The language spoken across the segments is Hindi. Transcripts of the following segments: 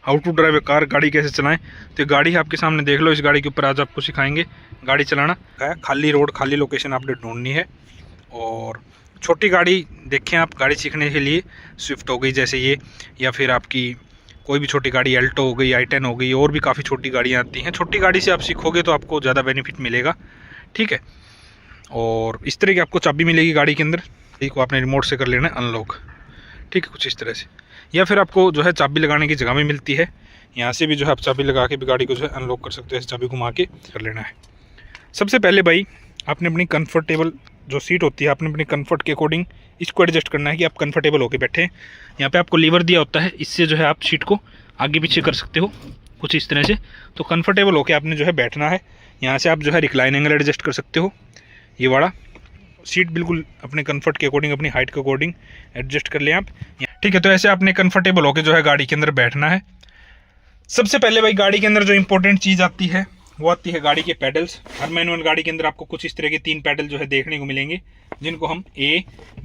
How to drive a car, गाड़ी कैसे चलाएं। तो गाड़ी आपके सामने देख लो, इस गाड़ी के ऊपर आज आपको सिखाएंगे गाड़ी चलाना। खाली रोड, खाली लोकेशन आपने ढूंढनी है। और छोटी गाड़ी देखें आप, गाड़ी सीखने के लिए स्विफ्ट हो गई जैसे ये, या फिर आपकी कोई भी छोटी गाड़ी, अल्टो हो गई, i10 हो गई, और भी काफ़ी छोटी गाड़ियाँ आती हैं। छोटी गाड़ी से आप सीखोगे तो आपको ज़्यादा बेनिफिट मिलेगा, ठीक है। और इस तरह की आपको चाबी मिलेगी गाड़ी के अंदर, को आपने रिमोट से कर लेना है अनलॉक, ठीक है, कुछ इस तरह से। या फिर आपको जो है चाबी लगाने की जगह में मिलती है, यहाँ से भी जो है आप चाबी लगा के भी गाड़ी को जो है अनलॉक कर सकते हो, चाबी घुमा के कर लेना है। सबसे पहले भाई आपने अपनी कंफर्टेबल जो सीट होती है, आपने अपनी कंफर्ट के अकॉर्डिंग इसको एडजस्ट करना है कि आप कंफर्टेबल होकर बैठे हैं। यहाँ पे आपको लीवर दिया होता है, इससे जो है आप सीट को आगे पीछे कर सकते हो कुछ इस तरह से। तो कंफर्टेबल होकर आपने जो है बैठना है। यहाँ से आप जो है रिक्लाइन एंगल एडजस्ट कर सकते हो, ये वाला सीट बिल्कुल अपने कंफर्ट के अकॉर्डिंग, अपनी हाइट के अकॉर्डिंग एडजस्ट कर लें आप, ठीक है। तो ऐसे आपने कंफर्टेबल होकर जो है गाड़ी के अंदर बैठना है। सबसे पहले भाई गाड़ी के अंदर जो इंपॉर्टेंट चीज़ आती है वो आती है गाड़ी के पैडल्स। हर मैनुअल गाड़ी के अंदर आपको कुछ इस तरह के 3 पैडल जो है देखने को मिलेंगे, जिनको हम A,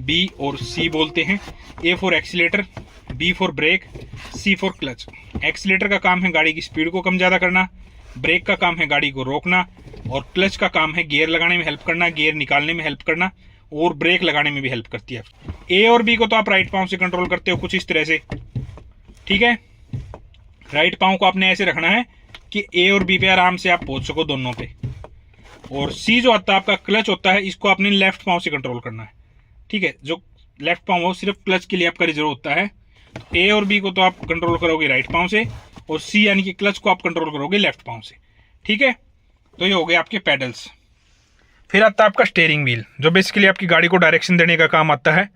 B और C बोलते हैं। A for accelerator, B for brake, C for clutch. Accelerator का काम है गाड़ी की स्पीड को कम ज़्यादा करना, ब्रेक का काम है गाड़ी को रोकना, और क्लच का काम है गियर लगाने में हेल्प करना, गियर निकालने में हेल्प करना, और ब्रेक लगाने में भी हेल्प करती है। A और B को तो आप राइट पाँव से कंट्रोल करते हो कुछ इस तरह से, ठीक है। राइट पाँव को आपने ऐसे रखना है कि A और B पे आराम से आप पहुंच सको दोनों पे। और C जो आता है आपका क्लच होता है, इसको आपने लेफ्ट पाँव से कंट्रोल करना है, ठीक है। जो लेफ्ट पाँव हो सिर्फ क्लच के लिए आपका रिजर्व होता है। तो A और B को तो आप कंट्रोल करोगे राइट पाँव से, और C यानी कि क्लच को आप कंट्रोल करोगे लेफ्ट पाँव से, ठीक है। तो ये हो गए आपके पैडल्स। फिर आता है आपका स्टीयरिंग व्हील, जो बेसिकली आपकी गाड़ी को डायरेक्शन देने का काम आता है।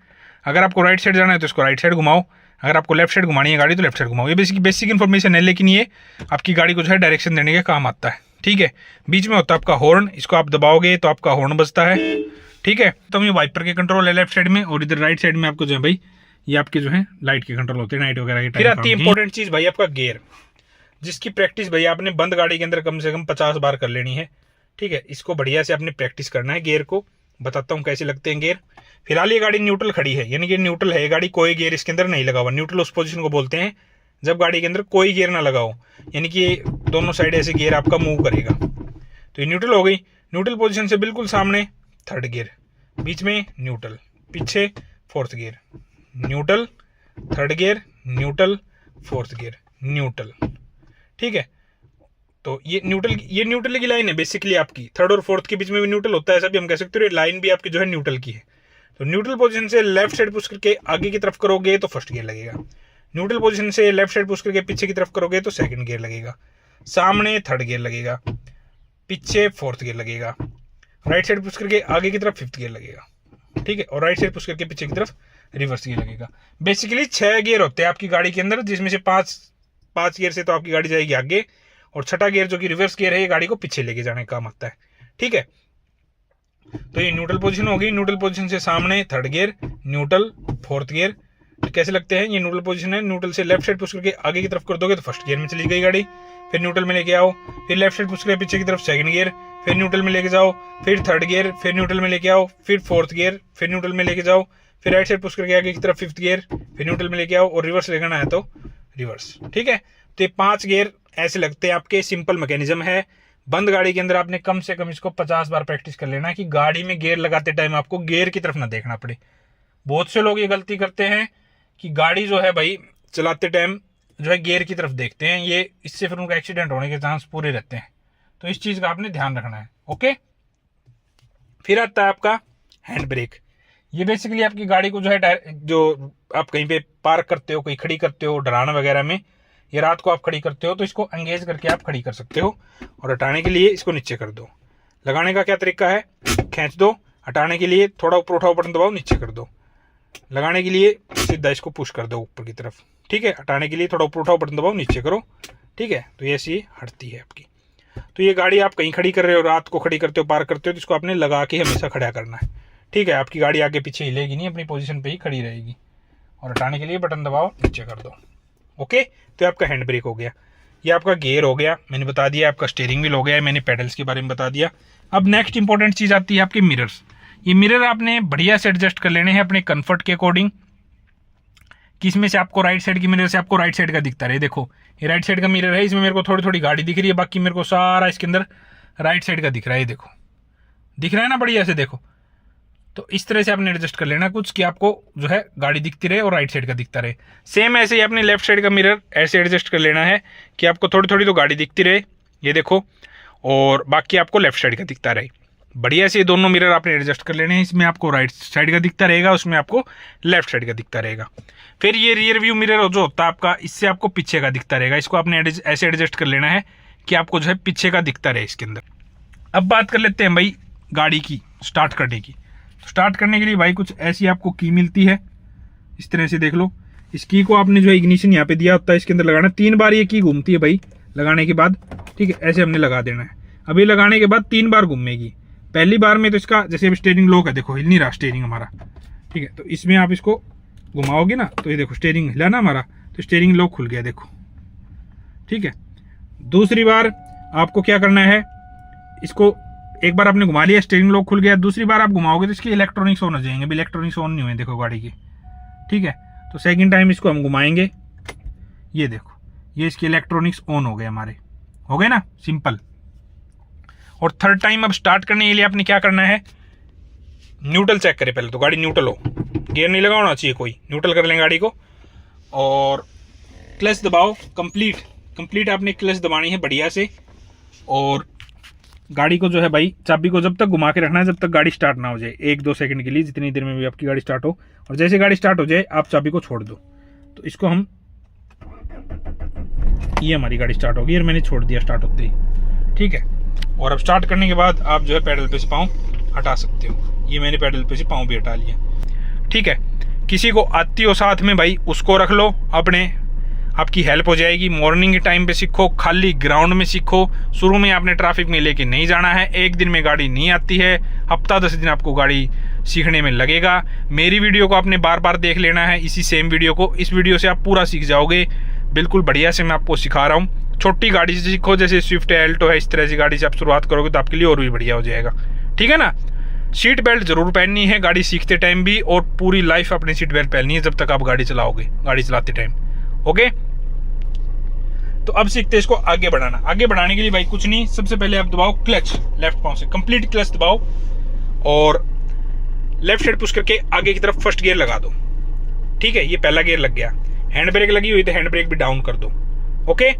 अगर आपको राइट साइड जाना है तो इसको राइट साइड घुमाओ, अगर आपको लेफ्ट साइड घुमानी है गाड़ी तो लेफ्ट साइड घुमाओ। ये बेसिक इन्फॉर्मेशन है, लेकिन ये आपकी गाड़ी को जो है डायरेक्शन देने के काम आता है, ठीक है। बीच में होता है आपका हॉर्न, इसको आप दबाओगे तो आपका हॉर्न बजता है, ठीक है। तो ये वाइपर के कंट्रोल है लेफ्ट साइड में, और इधर राइट साइड में आपको जो है भाई ये आपके जो है लाइट के कंट्रोल होते हैं, नाइट वगैरह के। फिर आती है इंपॉर्टेंट चीज़ भाई आपका गियर, जिसकी प्रैक्टिस भाई आपने बंद गाड़ी के अंदर कम से कम 50 बार कर लेनी है, ठीक है। इसको बढ़िया से आपने प्रैक्टिस करना है। गियर को बताता हूँ कैसे लगते हैं गियर। फिलहाल ये गाड़ी न्यूट्रल खड़ी है, यानी कि न्यूट्रल है ये गाड़ी, कोई गियर इसके अंदर नहीं लगा हुआ। न्यूट्रल उस पोजीशन को बोलते हैं जब गाड़ी के अंदर कोई गियर ना लगा हो, यानी कि दोनों साइड ऐसे गियर आपका मूव करेगा। तो ये न्यूट्रल हो गई। न्यूट्रल पोजीशन से बिल्कुल सामने थर्ड गियर, बीच में न्यूट्रल, पीछे fourth gear, neutral, third gear, neutral, fourth gear, neutral, ठीक है। तो ये न्यूट्रल की लाइन है बेसिकली आपकी, थर्ड और फोर्थ के बीच में भी न्यूट्रल होता है, ऐसा भी हम कह सकते हो। ये लाइन भी आपकी जो है न्यूट्रल की है। तो न्यूट्रल पोजीशन से लेफ्ट साइड पुश करके आगे की तरफ करोगे तो फर्स्ट गियर लगेगा, न्यूट्रल पोजीशन से लेफ्ट साइड पुश करके पीछे की तरफ करोगे तो सेकंड गियर लगेगा, सामने थर्ड गियर लगेगा, पीछे फोर्थ गियर लगेगा, राइट साइड पुश करके आगे की तरफ फिफ्थ गियर लगेगा, ठीक है। और राइट साइड पुश करके पीछे की तरफ रिवर्स गियर लगेगा। बेसिकली 6 गियर होते हैं आपकी गाड़ी के अंदर, जिसमें से 5 गियर से तो आपकी गाड़ी जाएगी आगे, और छठा गियर जो कि रिवर्स गियर है ये गाड़ी को पीछे लेके जाने का काम आता है, ठीक है। तो ये न्यूट्रल पोजीशन होगी। न्यूट्रल पोजीशन से सामने third gear, neutral, fourth gear. तो कैसे लगते हैं, ये न्यूट्रल पोजीशन है, न्यूट्रल से लेफ्ट साइड पुश करके आगे की तरफ कर दोगे तो फर्स्ट गियर में चली गई गाड़ी। फिर न्यूट्रल में लेके आओ, फिर लेफ्ट साइड पुश करके पीछे की तरफ सेकंड गियर, फिर न्यूट्रल में लेके जाओ, फिर थर्ड गियर, फिर न्यूट्रल में लेके आओ, फिर फोर्थ गियर, फिर न्यूट्रल में लेके जाओ, फिर राइट साइड पुश करके आगे की तरफ फिफ्थ गियर, फिर न्यूट्रल में लेके आओ, और रिवर्स लेना है तो रिवर्स, ठीक है। तो ये 5 गियर ऐसे लगते हैं आपके। सिंपल मैकेनिज्म है। बंद गाड़ी के अंदर आपने कम से कम इसको 50 बार प्रैक्टिस कर लेना है कि गाड़ी में गियर लगाते टाइम आपको गियर की तरफ ना देखना पड़े। बहुत से लोग ये गलती करते हैं कि गाड़ी जो है भाई चलाते टाइम जो है गियर की तरफ देखते हैं, ये इससे फिर उनका एक्सीडेंट होने के चांस पूरे रहते हैं। तो इस चीज का आपने ध्यान रखना है, ओके। फिर आता है आपका हैंड ब्रेक। ये बेसिकली आपकी गाड़ी को जो है, जो आप कहीं पे पार्क करते हो, कहीं खड़ी करते हो ढलान वगैरह में, ये रात को आप खड़ी करते हो तो इसको एंगेज करके आप खड़ी कर सकते हो। और हटाने के लिए इसको नीचे कर दो। लगाने का क्या तरीका है, खींच दो। हटाने के लिए थोड़ा ऊपर उठाओ, बटन दबाओ, नीचे कर दो। लगाने के लिए सीधा इसको पुश कर दो ऊपर की तरफ, ठीक है। हटाने के लिए थोड़ा ऊपर उठाओ, बटन दबाओ, नीचे करो, ठीक है। तो ये ऐसी हटती है आपकी। तो ये गाड़ी आप कहीं खड़ी कर रहे हो, रात को खड़ी करते हो, पार्क करते हो, तो इसको आपने लगा के हमेशा खड़ा करना है, ठीक है। आपकी गाड़ी आगे पीछे हिलेगी नहीं, अपनी पोजीशन पे ही खड़ी रहेगी। और हटाने के लिए बटन दबाओ, नीचे कर दो, ओके। तो आपका हैंड ब्रेक हो गया। ये आपका गियर हो गया, मैंने बता दिया। आपका स्टीयरिंग व्हील हो गया, मैंने पेडल्स के बारे में बता दिया। अब नेक्स्ट इंपॉर्टेंट चीज़ आती है आपके मिरर्स। ये मिरर आपने बढ़िया से एडजस्ट कर लेने हैं अपने कंफर्ट के अकॉर्डिंग। कि इसमें से आपको राइट साइड की मिरर से आपको राइट साइड का दिखता रहे। देखो ये राइट साइड का मिरर है, इसमें मेरे को थोड़ी थोड़ी गाड़ी दिख रही है, बाकी मेरे को सारा इसके अंदर राइट साइड का दिख रहा है। देखो दिख रहा है ना बढ़िया से। देखो तो इस तरह से आपने एडजस्ट कर लेना कुछ कि आपको जो है गाड़ी दिखती रहे और राइट साइड का दिखता रहे। सेम ऐसे ही आपने लेफ्ट साइड का मिरर ऐसे एडजस्ट कर लेना है कि आपको थोड़ी थोड़ी तो गाड़ी दिखती रहे, ये देखो, और बाकी आपको लेफ्ट साइड का दिखता रहे। बढ़िया से ये दोनों मिरर आपने एडजस्ट कर लेने हैं। इसमें आपको राइट साइड का दिखता रहेगा, उसमें आपको लेफ्ट साइड का दिखता रहेगा। फिर ये रियर व्यू मिरर जो होता है आपका, इससे आपको पीछे का दिखता रहेगा। इसको आपने ऐसे एडजस्ट कर लेना है कि आपको जो है पीछे का दिखता रहे इसके अंदर। अब बात कर लेते हैं भाई गाड़ी की स्टार्ट करने की। स्टार्ट करने के लिए भाई कुछ ऐसी आपको की मिलती है, इस तरह से देख लो। इस की को आपने जो है इग्निशन यहाँ पे दिया होता है, इसके अंदर लगाना। 3 बार ये की घूमती है भाई लगाने के बाद, ठीक है। ऐसे हमने लगा देना है। अभी लगाने के बाद 3 बार घूमेगी। पहली बार में तो इसका जैसे अभी स्टीयरिंग लॉक है, देखो हिल नहीं रहा स्टीयरिंग हमारा, ठीक है। तो इसमें आप इसको घुमाओगे ना तो ये देखो स्टीयरिंग हिला ना हमारा, तो स्टीयरिंग लॉक खुल गया, देखो, ठीक है। दूसरी बार आपको क्या करना है, इसको एक बार आपने घुमा लिया, स्टीयरिंग लॉक खुल गया। दूसरी बार आप घुमाओगे तो इसके इलेक्ट्रॉनिक्स ऑन हो जाएंगे। अभी इलेक्ट्रॉनिक्स ऑन नहीं हुए देखो गाड़ी के, ठीक है। तो सेकंड टाइम इसको हम घुमाएंगे, ये देखो ये इसके इलेक्ट्रॉनिक्स ऑन हो गए हमारे, हो गए ना, सिंपल। और थर्ड टाइम अब स्टार्ट करने के लिए आपने क्या करना है, न्यूट्रल चेक करें पहले तो, गाड़ी न्यूट्रल हो, गियर नहीं लगा होना चाहिए कोई, न्यूट्रल कर लें गाड़ी को। और क्लच दबाओ, कंप्लीट आपने क्लच दबानी है बढ़िया से। और गाड़ी को जो है भाई चाबी को जब तक घुमा के रखना है जब तक गाड़ी स्टार्ट ना हो जाए, 1-2 सेकंड के लिए, जितनी देर में भी आपकी गाड़ी स्टार्ट हो। और जैसे गाड़ी स्टार्ट हो जाए आप चाबी को छोड़ दो। तो इसको हम, ये हमारी गाड़ी स्टार्ट होगी और मैंने छोड़ दिया स्टार्ट होते ही, ठीक है। और अब स्टार्ट करने के बाद आप जो है पैडल पे से पाँव हटा सकते हो। ये मैंने पैडल पे से पाँव भी हटा लिया, ठीक है। किसी को आती हो साथ में भाई उसको रख लो अपने, आपकी हेल्प हो जाएगी। मॉर्निंग के टाइम पे सीखो, खाली ग्राउंड में सीखो। शुरू में आपने ट्रैफिक में लेके नहीं जाना है, एक दिन में गाड़ी नहीं आती है, हफ्ता 10 दिन आपको गाड़ी सीखने में लगेगा। मेरी वीडियो को आपने बार बार देख लेना है, इसी सेम वीडियो को। इस वीडियो से आप पूरा सीख जाओगे, बिल्कुल बढ़िया से मैं आपको सिखा रहा हूँ। छोटी गाड़ी से सीखो, जैसे स्विफ्ट है, एल्टो है, इस तरह से गाड़ी से आप शुरुआत करोगे तो आपके लिए और भी बढ़िया हो जाएगा, ठीक है ना। सीट बेल्ट जरूर पहननी है गाड़ी सीखते टाइम भी, और पूरी लाइफ अपनी सीट बेल्ट पहननी है जब तक आप गाड़ी चलाओगे, गाड़ी चलाते टाइम, ओके। तो अब सीखते हैं इसको आगे बढ़ाना। आगे बढ़ाने के लिए भाई कुछ नहीं, सबसे पहले आप दबाओ क्लच, लेफ्ट पांव से कंप्लीट क्लच दबाओ और लेफ्ट साइड पुश करके आगे की तरफ फर्स्ट गियर लगा दो, ठीक है। ये पहला गियर लग गया। हैंड ब्रेक लगी हुई तो हैंड ब्रेक भी डाउन कर दो, ओके।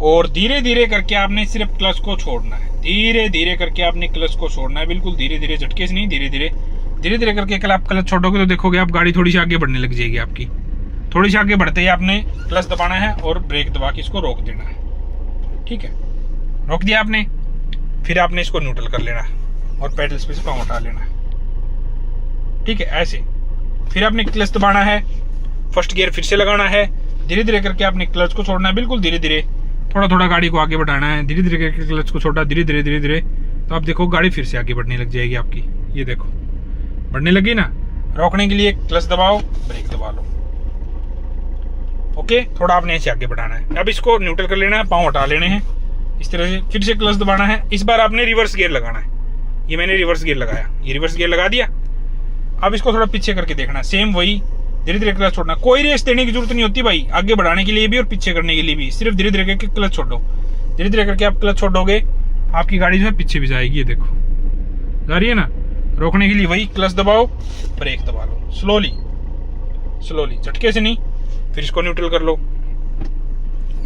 और धीरे धीरे करके आपने सिर्फ क्लच को छोड़ना है, धीरे धीरे करके आपने क्लच को छोड़ना है, बिल्कुल धीरे धीरे, झटके से नहीं, धीरे धीरे करके। कल आप क्लच छोड़ोगे तो देखोगे आप गाड़ी थोड़ी सी आगे बढ़ने लग जाएगी आपकी। थोड़ी सी आगे बढ़ते ही आपने क्लच दबाना है और ब्रेक दबा के इसको रोक देना है, ठीक है। रोक दिया आपने, फिर आपने इसको न्यूट्रल कर लेना है और पेडल्स पे से पाँव उठा लेना है, ठीक है, ऐसे। फिर आपने क्लच दबाना है, फर्स्ट गियर फिर से लगाना है, धीरे धीरे करके आपने क्लच को छोड़ना है, बिल्कुल धीरे धीरे, थोड़ा थोड़ा गाड़ी को आगे बढ़ाना है, धीरे धीरे करके क्लच को छोड़ा, धीरे धीरे। तो आप देखो गाड़ी फिर से आगे बढ़ने लग जाएगी आपकी, ये देखो बढ़ने लगी ना। रोकने के लिए क्लच दबाओ, ब्रेक दबा लो, ओके। थोड़ा आपने ऐसे आगे बढ़ाना है। अब इसको न्यूट्रल कर लेना है, पाँव हटा लेने हैं इस तरह से, फिर से क्लच दबाना है। इस बार आपने रिवर्स गियर लगाना है। ये मैंने रिवर्स गियर लगाया, ये रिवर्स गियर लगा दिया। अब इसको थोड़ा पीछे करके देखना, सेम वही, धीरे धीरे क्लच छोड़ना। कोई रेस देने की जरूरत नहीं होती भाई, आगे बढ़ाने के लिए भी और पीछे करने के लिए भी, सिर्फ धीरे धीरे करके क्लच छोड़ो। धीरे धीरे करके आप क्लच छोड़ोगे, आपकी गाड़ी जो है पीछे भी जाएगी, ये देखो जा रही है ना। रोकने के लिए वही क्लच दबाओ, ब्रेक दबा लो, स्लोली, झटके से नहीं। फिर इसको न्यूट्रल कर लो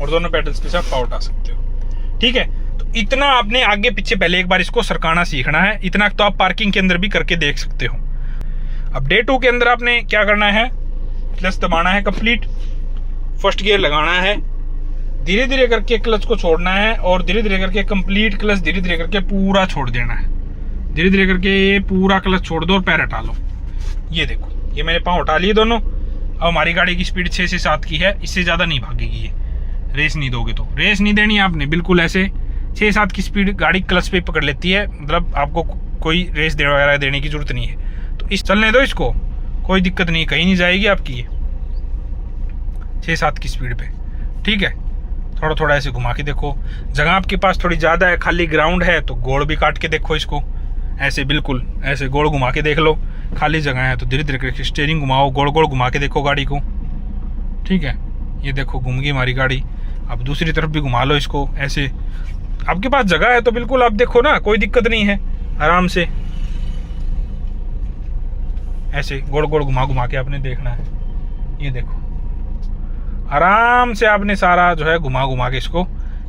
और दोनों पेडल्स के साथ पाँव उठा सकते हो, ठीक है। तो इतना आपने आगे पीछे पहले एक बार इसको सरकाना सीखना है। इतना तो आप पार्किंग के अंदर भी करके देख सकते हो। अब डे 2 के अंदर आपने क्या करना है, क्लच दबाना है कंप्लीट, फर्स्ट गियर लगाना है, धीरे धीरे करके क्लच को छोड़ना है और धीरे धीरे करके कंप्लीट क्लच धीरे धीरे करके पूरा छोड़ देना है। धीरे धीरे करके ये पूरा क्लच छोड़ दो और पैर हटा लो। ये देखो, ये मैंने पाँव हटा लिए दोनों। अब हमारी गाड़ी की स्पीड 6 से 7 की है, इससे ज़्यादा नहीं भागेगी ये। रेस नहीं दोगे तो, रेस नहीं देनी आपने, बिल्कुल ऐसे 6-7 की स्पीड गाड़ी क्लच पे पकड़ लेती है, मतलब आपको कोई रेस वगैरह देने की जरूरत नहीं है। तो इस चलने दो इसको, कोई दिक्कत नहीं, कहीं नहीं जाएगी आपकी ये 6-7 की स्पीड पे, ठीक है। थोड़ा थोड़ा ऐसे घुमा के देखो, जगह आपके पास थोड़ी ज़्यादा है, खाली ग्राउंड है तो गोड़ भी काट के देखो इसको, ऐसे बिल्कुल ऐसे गोड़ घुमा के देख लो। खाली जगह है तो धीरे धीरे करके स्टीयरिंग घुमाओ, गोड़ गोड़ घुमा के देखो गाड़ी को, ठीक है, ये देखो घूम गई हमारी गाड़ी। अब दूसरी तरफ भी घुमा लो इसको, ऐसे आपके पास जगह है तो बिल्कुल आप देखो ना, कोई दिक्कत नहीं है, आराम से ऐसे गोड़ गोड़ घुमा घुमा के आपने देखना है। ये देखो आराम से आपने सारा जो है घुमा घुमा के इसको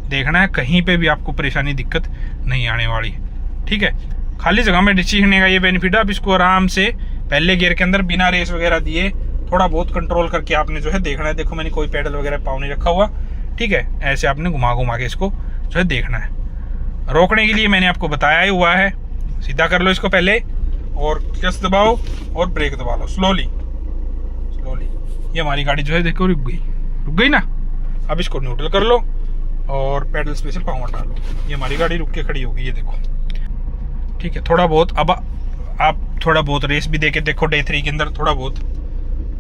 देखना है, कहीं पे भी आपको परेशानी दिक्कत नहीं आने वाली। ठीक है, खाली जगह में सीखने का ये बेनिफिट है, आप इसको आराम से पहले गियर के अंदर बिना रेस वगैरह दिए थोड़ा बहुत कंट्रोल करके आपने जो है देखना है। देखो मैंने कोई पेडल वगैरह पाँव नहीं रखा हुआ। ठीक है, ऐसे आपने घुमा घुमा के इसको जो है देखना है। रोकने के लिए मैंने आपको बताया ही हुआ है, सीधा कर लो इसको पहले और क्लच दबाओ और ब्रेक दबा लो स्लोली स्लोली। ये हमारी गाड़ी जो है देखो रुक गई ना। अब इसको न्यूट्रल कर लो और पेडल स्पेशल पाँव हटा लो, ये हमारी गाड़ी रुक के खड़ी होगी। ये देखो ठीक है, थोड़ा बहुत अब आप थोड़ा बहुत रेस भी देके देखो डे 3 के अंदर, थोड़ा बहुत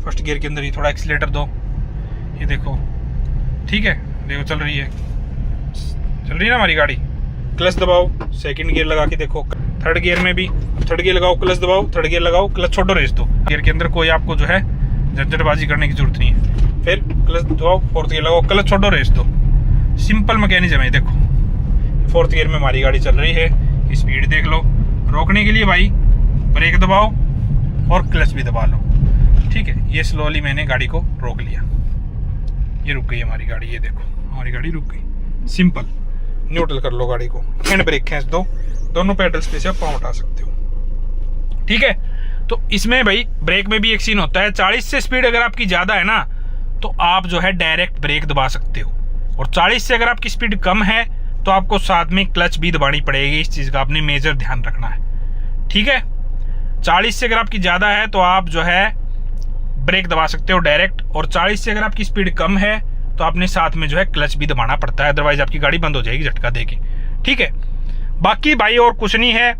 फर्स्ट गियर के अंदर ही थोड़ा एक्सीलेटर दो। ये देखो ठीक है, देखो चल रही है ना हमारी गाड़ी। क्लच दबाओ, सेकंड गियर लगा के देखो, थर्ड गियर में भी थर्ड गियर लगाओ, क्लच दबाओ, थर्ड गियर लगाओ, क्लच छोड़ो, रेस दो। गियर के अंदर कोई आपको जो है झंझटबाजी करने की जरूरत नहीं है। फिर क्लच दबाओ, फोर्थ गियर लगाओ, क्लच छोड़ो, रेस दो। सिंपल मैकेनिज्म है। देखो फोर्थ गियर में हमारी गाड़ी चल रही है, स्पीड देख लो। रोकने के लिए भाई ब्रेक दबाओ और क्लच भी दबा लो। ठीक है, ये स्लोली मैंने गाड़ी को रोक लिया, ये रुक गई हमारी गाड़ी। ये देखो हमारी गाड़ी रुक गई। सिंपल न्यूट्रल कर लो गाड़ी को, हैंड ब्रेक खींच दो, दोनों पेडल्स पे से आप पाँव उठा सकते हो। ठीक है, तो इसमें भाई ब्रेक में भी एक सीन होता है, 40 से स्पीड अगर आपकी ज़्यादा है ना तो आप जो है डायरेक्ट ब्रेक दबा सकते हो, और 40 से अगर आपकी स्पीड कम है तो आपको साथ में क्लच भी दबानी पड़ेगी। इस चीज़ का आपने मेजर ध्यान रखना है। ठीक है, 40 से अगर आपकी ज़्यादा है तो आप जो है ब्रेक दबा सकते हो डायरेक्ट, और 40 से अगर आपकी स्पीड कम है तो आपने साथ में जो है क्लच भी दबाना पड़ता है, अदरवाइज आपकी गाड़ी बंद हो जाएगी झटका देके। ठीक है, बाकी भाई और कुछ नहीं है।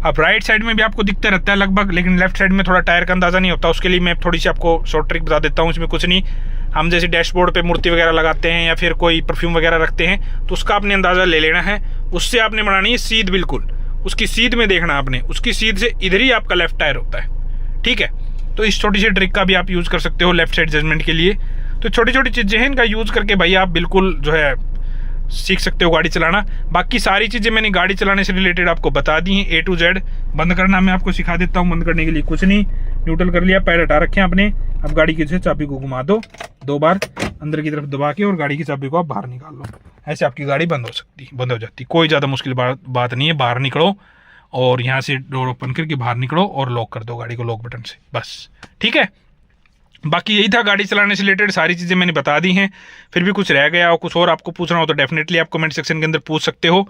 अब राइट साइड में भी आपको दिखता रहता है लगभग, लेकिन लेफ्ट साइड में थोड़ा टायर का अंदाजा नहीं होता, उसके लिए मैं थोड़ी सी आपको शॉर्ट ट्रिक बता देता हूँ। इसमें कुछ नहीं, हम जैसे डैशबोर्ड पे मूर्ति वगैरह लगाते हैं या फिर कोई परफ्यूम वगैरह रखते हैं तो उसका आपने अंदाजा ले लेना है, उससे आपने बनानी है सीध, बिल्कुल उसकी सीध में देखना आपने, उसकी सीध से इधर ही आपका लेफ्ट टायर होता है। ठीक है, तो इस छोटी सी ट्रिक का भी आप यूज़ कर सकते हो लेफ्ट साइड जजमेंट के लिए। तो छोटी छोटी चीज़ें हैं, इनका यूज़ करके भाई आप बिल्कुल जो है सीख सकते हो गाड़ी चलाना। बाकी सारी चीज़ें मैंने गाड़ी चलाने से रिलेटेड आपको बता दी हैं A to Z। बंद करना मैं आपको सिखा देता हूँ, बंद करने के लिए कुछ नहीं, न्यूट्रल कर लिया, पैर हटा रखे हैं आपने। अब गाड़ी की जो चाबी को घुमा दो 2 बार अंदर की तरफ दबा के, और गाड़ी की चाबी को आप बाहर निकाल लो, ऐसे आपकी गाड़ी बंद हो जाती। कोई ज़्यादा मुश्किल बात नहीं है। बाहर निकलो और यहाँ से डोर ओपन करके बाहर निकलो और लॉक कर दो गाड़ी को लॉक बटन से, बस। ठीक है, बाकी यही था गाड़ी चलाने से रिलेटेड, सारी चीज़ें मैंने बता दी हैं। फिर भी कुछ रह गया और कुछ और आपको पूछना हो तो डेफिनेटली आप कमेंट सेक्शन के अंदर पूछ सकते हो।